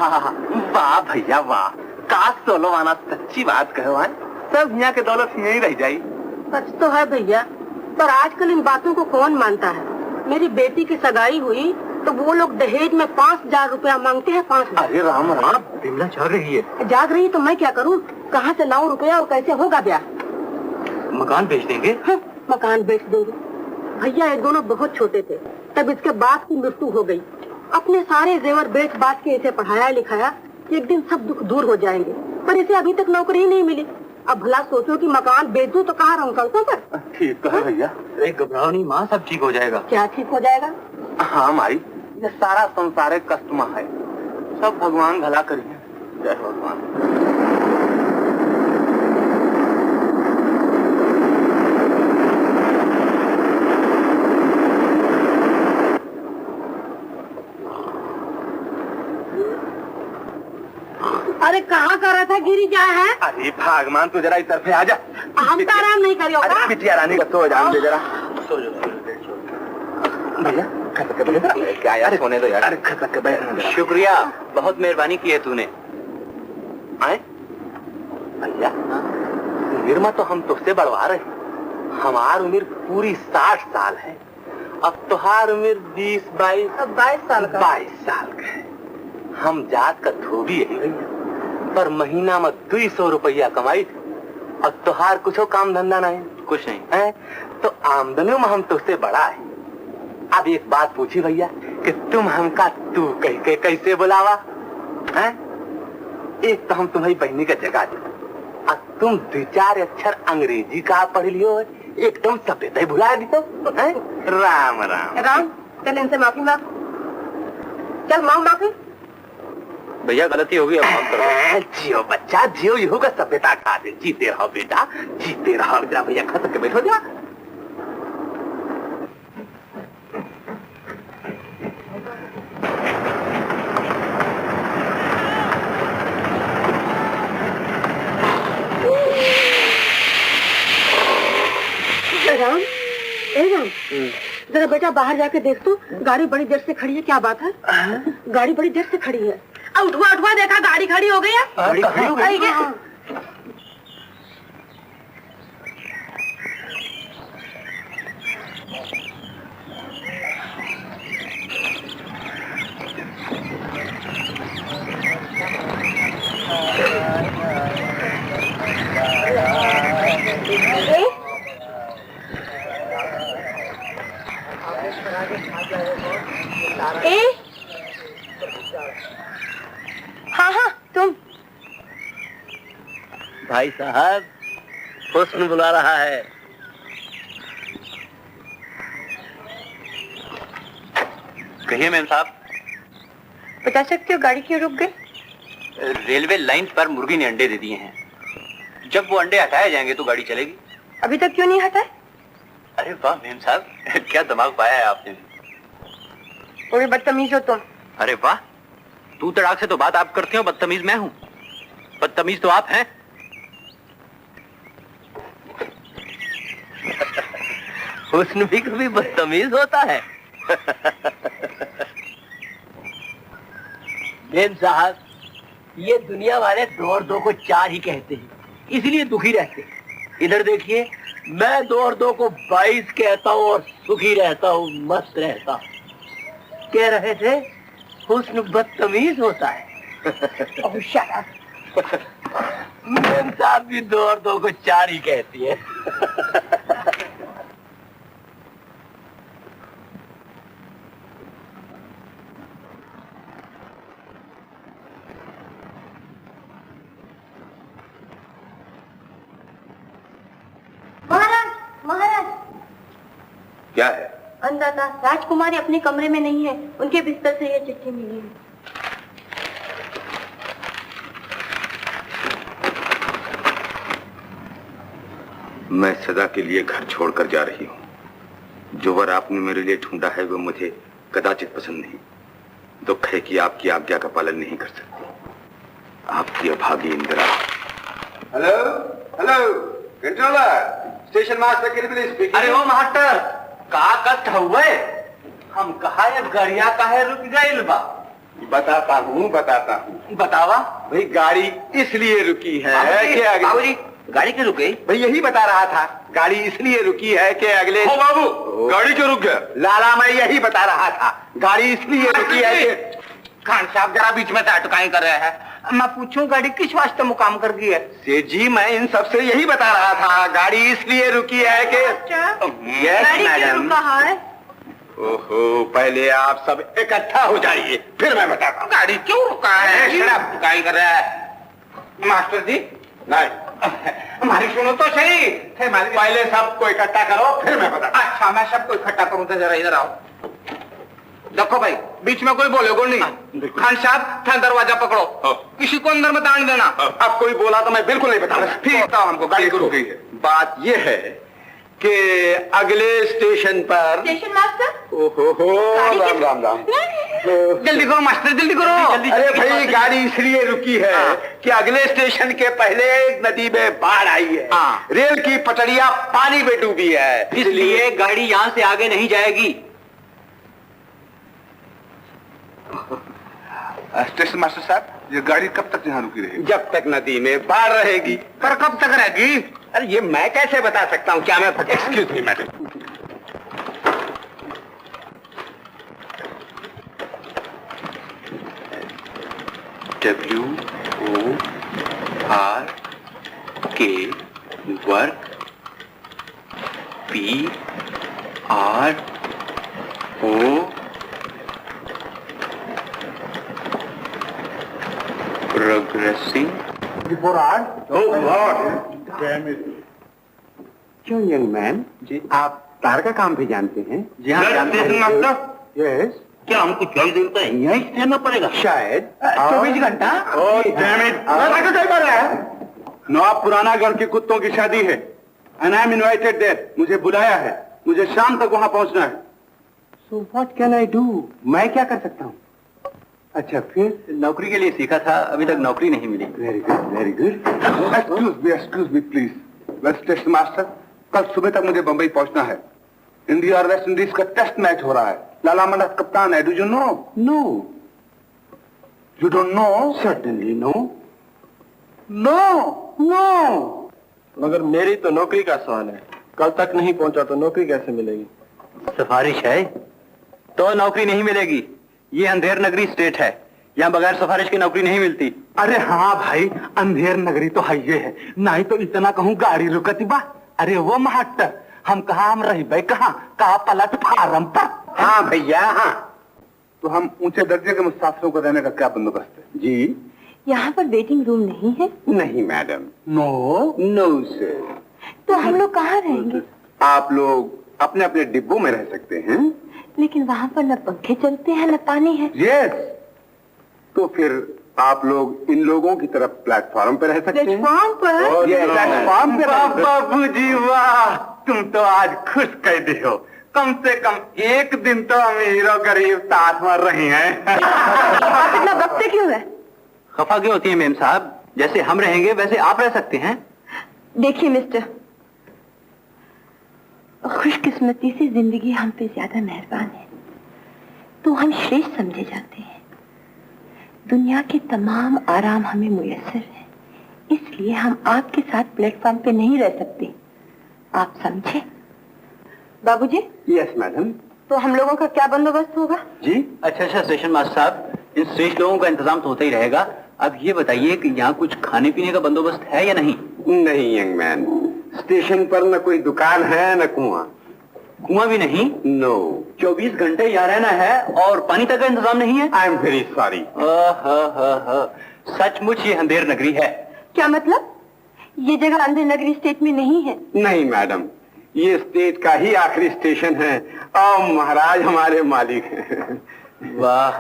वाह भैया वाह, काश सोलो आना, सच्ची बात कहो, सब यहाँ के दौलत यहीं रह जाई। सच तो है भैया, पर आजकल इन बातों को कौन मानता है। मेरी बेटी की सगाई हुई तो वो लोग दहेज में 5,000 रुपया मांगते हैं। 5,000। अरे राम राम, बिमला जाग रही है। जाग रही तो मैं क्या करूँ, कहाँ से लाऊं रुपया और कैसे होगा ब्याह। मकान बेच देंगे। मकान बेच देंगे। भैया ये दोनों बहुत छोटे थे तब इसके बाप की मृत्यु हो गई। अपने सारे जेवर बेच बाच के इसे पढ़ाया लिखाया, एक दिन सब दुख दूर हो जाएंगे, पर इसे अभी तक नौकरी नहीं मिली। अब भला सोचो कि मकान बेच दूं तो कहाँ रहूं, सड़कों पर। ठीक है भैया। अरे घबराओ नहीं माँ, सब ठीक हो जाएगा। क्या ठीक हो जाएगा? हाँ माई, ये सारा संसार एक कष्टमा है, सब भगवान भला करिए। जय भगवान। अरे कहाँ कर रहा था, गिरी क्या है? अरे भगवान तू जरा इस तरफ आ जा। हम तो आराम नहीं करियो। अरे बिटिया रानी का सो जा दे जरा। सो जा भैया, क्या यार, सोने दो यार। अरे शुक्रिया, बहुत मेहरबानी की है तूने। आए भैया, उम्र तो हम तुझसे बढ़वा रहे, हमारी उम्र पूरी 60 साल है। अब तुहार उम्र 20-22 साल का। 22 साल का है। हम जात का धोबी है भैया, पर महीना में 200 रुपया कमाई थी। और तुहार कुछ काम धंधा नहीं, कुछ नहीं है, तो आमदनी में हम तुझसे बड़ा है। अब एक बात पूछी भैया कि तुम हमका तू कह के कैसे बुलावा है? एक तो हम तुम्हारी बहनी का जगह दे, और तुम 2-4 अक्षर अंग्रेजी का पढ़ लियो, एकदम सभ्यता भुला दी तो। राम राम राम, चल इनसे माफी मांग, चल मांग माफी। भैया गलती होगी, अब माफ करो। जियो बच्चा जियो, यहू का सभ्यता खा दे। जीते रहो बेटा, जीते रहो। जा भैया, खा के बैठो जा। राम, राम, जरा बेटा बाहर जाके देख तो, गाड़ी बड़ी देर से खड़ी है। क्या बात है? गाड़ी बड़ी देर से खड़ी है। उठवा उठवा, देखा गाड़ी खड़ी हो गई है। गाड़ी खड़ी हो गई है। हाँ हाँ, तुम। भाई साहब, हुस्न बुला रहा है। कहिए मैम साहब। बता सकते हो गाड़ी क्यों रुक गई? रेलवे लाइन पर मुर्गी ने अंडे दे दिए हैं, जब वो अंडे हटाए जाएंगे तो गाड़ी चलेगी। अभी तक क्यों नहीं हटाए? अरे वाह मैम साहब, क्या दिमाग पाया है आपने। बड़े बदतमीज हो तुम। अरे वाह, तू तड़ाक से तो बात आप करते हो, बदतमीज मैं हूँ। बदतमीज तो आप हैं। हुस्न भी कभी बदतमीज होता है। मेम साहब, ये दुनिया वाले 2 और 2 को 4 ही कहते हैं, इसलिए दुखी रहते हैं। इधर देखिए, मैं 2 और 2 को 22 कहता हूँ और सुखी रहता हूँ, मस्त रहता हूँ। कह रहे थे हुस्न बदतमीज होता है। मेम साहब भी 2 और 2 को 4 ही कहती है। क्या है? अंदाजा, राजकुमारी अपने कमरे में नहीं है, उनके बिस्तर से ये चिट्ठी मिली है। मैं सदा के लिए घर छोड़कर जा रही हूँ। जो वर आपने मेरे लिए ढूंढा है वो मुझे कदाचित पसंद नहीं। दुख है कि आपकी आज्ञा का पालन नहीं कर सकती। आपकी अभागी Indira. Hello hello, controller, station master cabin speaking. अरे वो मास्टर का कष्ट हुए, हम कहा ये गरिया काहे रुक गइल बा। बताता हूँ बतावा। भाई गाड़ी इसलिए रुकी है कि बाबूजी गाड़ी क्यों रुक गई? भाई यही बता रहा था, गाड़ी इसलिए रुकी है कि अगले ओ बाबू, गाड़ी क्यों रुक गया? लाला मैं यही बता रहा था, गाड़ी इसलिए रुकी है कि खान साहब जरा बीच में अटकाई कर रहे हैं। मैं पूछूं गाड़ी किस वास्ते मुकाम कर गई है? सेठ जी मैं इन सबसे यही बता रहा था, गाड़ी इसलिए रुकी है कि गाड़ी क्यों रुका है? ओहो, पहले आप सब इकट्ठा हो जाइए, फिर मैं बताता हूँ। गाड़ी क्यों रुका है? शराब अटकाई कर रहा है। मास्टर जी नहीं, हमारी सुनो तो सही। पहले सबको इकट्ठा करो, फिर मैं बताता हूँ। अच्छा मैं सबको इकट्ठा करूं तो जरा इधर आओ। देखो भाई बीच में कोई बोलेगा नहीं। खान साहब था दरवाजा पकड़ो, किसी को अंदर मत आने देना। अब कोई बोला तो मैं बिल्कुल नहीं बताऊंगा। ठीक बताओ हमको गाड़ी क्यों रुक गई है? बात ये है कि अगले स्टेशन पर स्टेशन मास्टर ओहो राम राम राम। जल्दी करो मास्टर जल्दी करो। अरे भाई गाड़ी इसलिए रुकी है कि अगले स्टेशन के पहले एक नदी में बाढ़ आई है। रेल की पटरियां पानी में डूबी है, इसलिए गाड़ी यहाँ से आगे नहीं जाएगी। स्टेशन मास्टर साहब, ये गाड़ी कब तक यहाँ रुकी रहेगी? जब तक नदी में बाढ़ रहेगी। पर कब तक रहेगी? अरे ये मैं कैसे बता सकता हूँ, क्या मैं excuse me madam. WORK work, PRO progressing. क्यों यंग मैन जी, आप तार का काम भी जानते हैं? जी हाँ जानते हैं मास्टर। यस। क्या हमको 24 दिन तक यहीं ठहरना पड़ेगा? शायद 24 घंटा। नवाब पुराना गढ़ के कुत्तों की शादी है, and I am invited there. मुझे बुलाया है, मुझे शाम तक वहां पहुंचना है। So what can I do? मैं क्या कर सकता हूँ? अच्छा फिर नौकरी के लिए सीखा था, अभी तक नौकरी नहीं मिली। Very good very good. Excuse me please. West station master, कल सुबह तक मुझे बंबई पहुंचना है। इंडिया और वेस्ट इंडीज का टेस्ट मैच हो रहा है। लाला मंडस कप्तान है। Do you know? No. You don't know? Certainly no. No no. मगर मेरी तो नौकरी का सवाल है, कल तक नहीं पहुंचा तो नौकरी कैसे मिलेगी? सिफारिश है तो नौकरी नहीं मिलेगी। ये अंधेर नगरी स्टेट है, यहाँ बगैर सिफारिश की नौकरी नहीं मिलती। अरे हाँ भाई, अंधेर नगरी तो है ये है, नहीं तो इतना कहूँ गाड़ी रुकती बा। अरे वो महट हम कहा हम रही भाई कहाँ का पलट फार्म पर। हाँ भैया हाँ। तो हम ऊंचे दर्जे के मुसाफिरों को देने का क्या बंदोबस्त है? जी यहाँ पर वेटिंग रूम नहीं है? नहीं मैडम। No no sir. तो हम लोग कहाँ रहेंगे? आप लोग अपने अपने डिब्बों में रह सकते हैं। लेकिन वहाँ पर न पंखे चलते हैं न पानी है। यस। तो फिर आप लोग इन लोगों की तरफ प्लेटफॉर्म पे रह सकते हैं। प्लेटफॉर्म पर? ये प्लेटफॉर्म पे। बाबूजी वाह, तुम तो आज खुश कैदी हो। कम से कम एक दिन तो अमीर और गरीब साथ में रही हैं। आप इतना बकते क्यों है? खफा क्यों होती है मेम साहब? जैसे हम रहेंगे वैसे आप रह सकते हैं। देखिए मिस्टर, खुशकिस्मती से जिंदगी हम पे ज्यादा मेहरबान है, तो हम श्रेष्ठ समझे जाते हैं। दुनिया के तमाम आराम हमें मुयस्सर है, इसलिए हम आपके साथ प्लेटफॉर्म पे नहीं रह सकते। आप समझे? बाबूजी। Yes madam. तो हम लोगों का क्या बंदोबस्त होगा? जी अच्छा स्टेशन मास्टर साहब, इन श्रेष्ठ लोगों का इंतजाम तो होता ही रहेगा। अब ये बताइए कि यहाँ कुछ खाने पीने का बंदोबस्त है या नहीं? नहीं यंग मैन, स्टेशन पर न कोई दुकान है न कुआं। कुआं भी नहीं? नो। 24 घंटे यहाँ रहना है और पानी तक का इंतजाम नहीं है? I am very sorry. सचमुच ये अंधेर नगरी है। क्या मतलब? ये जगह अंधेर नगरी स्टेट में नहीं है? नहीं मैडम, ये स्टेट का ही आखिरी स्टेशन है और महाराज हमारे मालिक हैं। वाह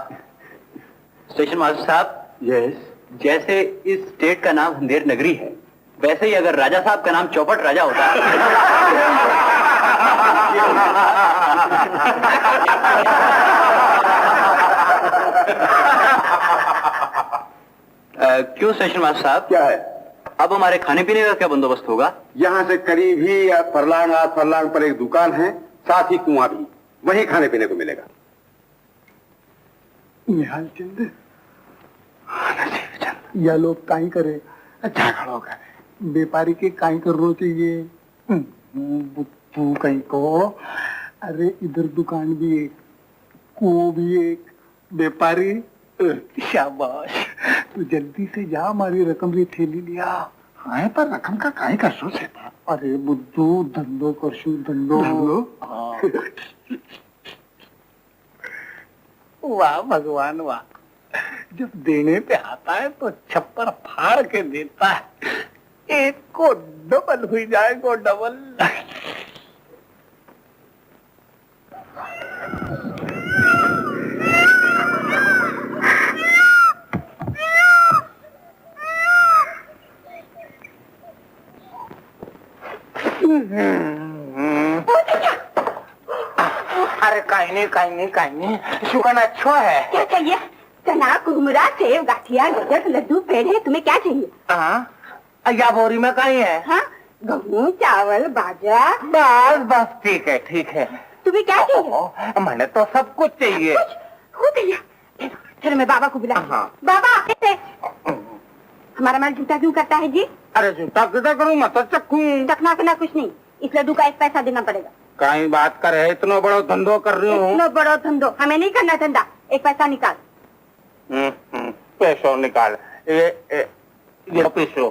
स्टेशन मास्टर साहब। यस। जैसे इस स्टेट का नाम अंधेर नगरी है, वैसे ही अगर राजा साहब का नाम चौपट राजा होता क्यों स्टेशन मास्टर साहब? क्या है? अब हमारे खाने पीने का क्या बंदोबस्त होगा? यहाँ से करीब ही या फरलांग आध फरलांग पर एक दुकान है, साथ ही कुआं भी, वहीं खाने पीने को मिलेगा। निहाल चंद या लोग काई करे झगड़ो करे व्यापारी के काई करना चाहिए तू कहीं को अरे इधर दुकान भी एक को भी एक व्यापारी शाबाश तू जल्दी से जा हमारी रकम री थैली लिया हाँ पर रकम का काई कर सो से अरे बुद्धू धंधो करशु धंधो वाह भगवान वाह जब देने पे आता है तो छप्पर फाड़ के देता है एक को डबल हुई जाए को डबल अरे काई नहीं शुगन अच्छा है क्या चाहिए? चना कुरमुरा सेव गाठिया गजक लड्डू पेड़े तुम्हें क्या चाहिए? हाँ या बोरी में काई है हाँ गेहूँ चावल बाजरा बस ठीक है तुम्हें क्या चाहिए? मैंने तो सब कुछ चाहिए हो भैया चलो मैं बाबा को बुला हाँ। बाबा ऐसे हमारा माल झूठा क्यों करता है जी? अरे जूता कितना करूँ मैं तो चक्कू चखना करना कुछ नहीं इस लड्डू का 1 पैसा देना पड़ेगा। कहीं बात कर है इतना बड़ा धंधो कर रही हूँ इतना बड़ा धंधो हमें नहीं करना धंधा 1 पैसा निकाल। पैसो निकाल ये पैसो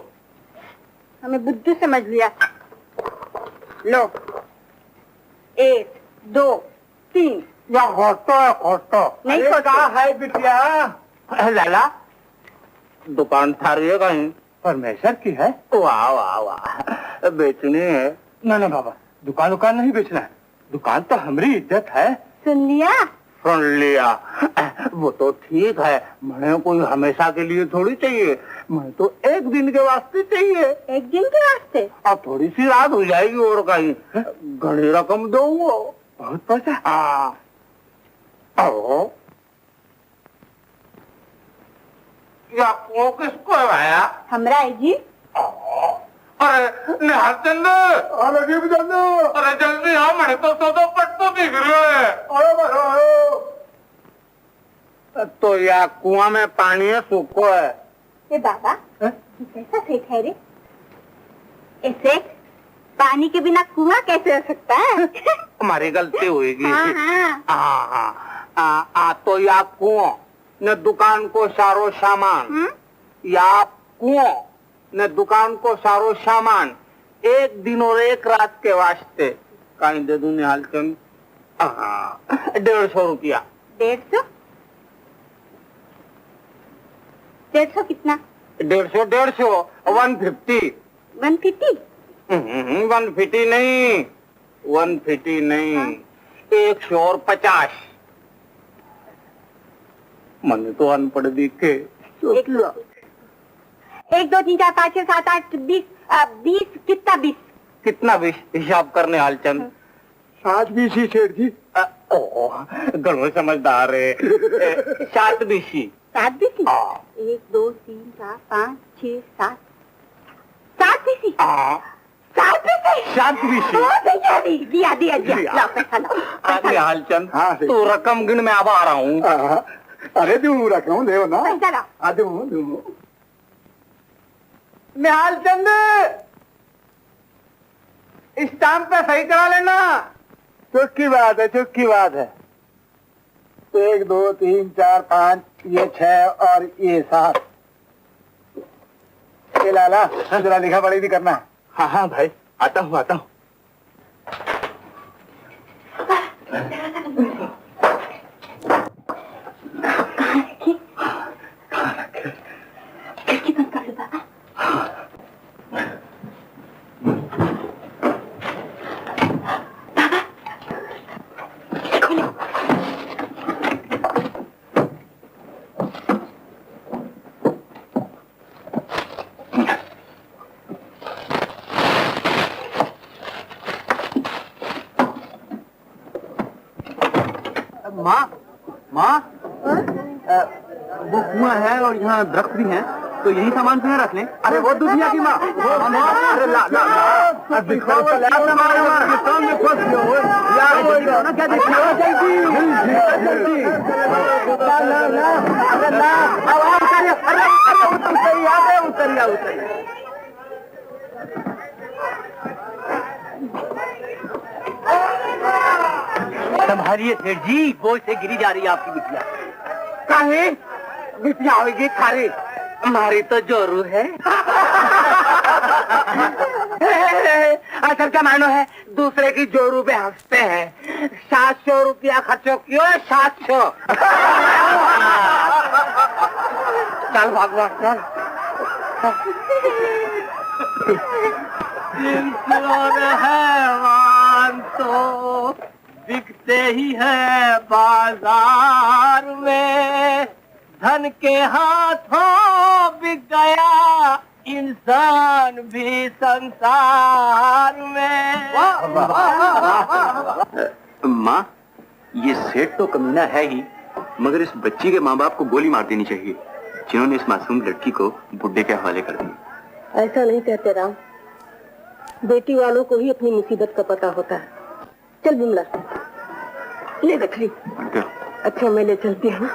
हमें बुद्धू समझ लिया। लो 1 2 3 या खोटो नहीं अरे खोटो। क्या है बिटिया लाला दुकान था रही है कहीं परमेश्वर की है वाह वाह वाह बेचनी है नहीं बाबा दुकान नहीं बेचना है दुकान तो हमारी इज्जत है सुन लिया? सुन लिया वो तो ठीक है मैं कोई हमेशा के लिए थोड़ी चाहिए मैं तो एक दिन के वास्ते चाहिए 1 दिन के वास्ते? अब थोड़ी सी रात हो जाएगी और कहीं घनी रकम दो बहुत पैसा या वो किसको है भाया हमरा है जी। अरे निहाल चंद अरे अरे जल्दी हाँ मैंने तो पट्टो दिख रहे है तो या कुआं में पानी है सूखो है ए बाबा कैसा सेठ है रे? ऐसे पानी के बिना कुआं कैसे हो सकता है? हमारी गलती हुईगी हाँ। तो या कुआं न दुकान को सारो सामान या कुआं न दुकान को सारो सामान 1 दिन और 1 रात के वास्ते कहीं दे दूं निहाल चंद 150 रुपया 150? 150 कितना? 150 150 150? 150 नहीं 150 नहीं 150 मन तो अनपढ़ दिखे 1 2 3 4 5 6 7 8 20 20 कितना 20? कितना 20 हिसाब करने हालचंद 7 20 ही सेठ जी घणो समझदार है 7 20 7 20? 1 2 3 4 5 6 7 7 20? 7 20? 7 20 दिया लाओ पैसा लाओ। हालचंद तो रकम गिन मैं अब आ रहा हूँ अरे दूर रख रहा हूँ देव ना पैसा लाओ। दूँ निहाल चंद स्टाम्प पे सही करा लेना चुटकी बात है 1 2 3 4 5 ये 6 और ये 7 ये लाला जरा लिखा पढ़ी भी करना हाँ भाई आता हूँ खिड़की बंद कर लो बाबा। माँ वो कुआं है और यहाँ दरख्त भी हैं तो यही सामान से रख लें अरे वो दुनिया की माँ अरे ला दिखाओ क्या संभालिए सेठ जी, बोझ से गिरी जा रही है आपकी बिटिया। काहे बिटिया होगी थारी, हमारी तो जोरू है। असल क्या मानो है, दूसरे की जोरू पे हंसते हैं। 700 रुपया खर्चो क्यों, 700। चल भगवान चल। हैवान तो बिकते ही है बाजार में, धन के हाथों बिक गया इंसान भी संसार में। माँ, ये सेठ तो कमीना है ही, मगर इस बच्ची के माँ बाप को गोली मार देनी चाहिए, जिन्होंने इस मासूम लड़की को बुड्ढे के हवाले कर दिया। ऐसा नहीं कहते राम, बेटी वालों को ही अपनी मुसीबत का पता होता है। चल बिमला, ले रख ली। अच्छा मैं ले चलती हूँ।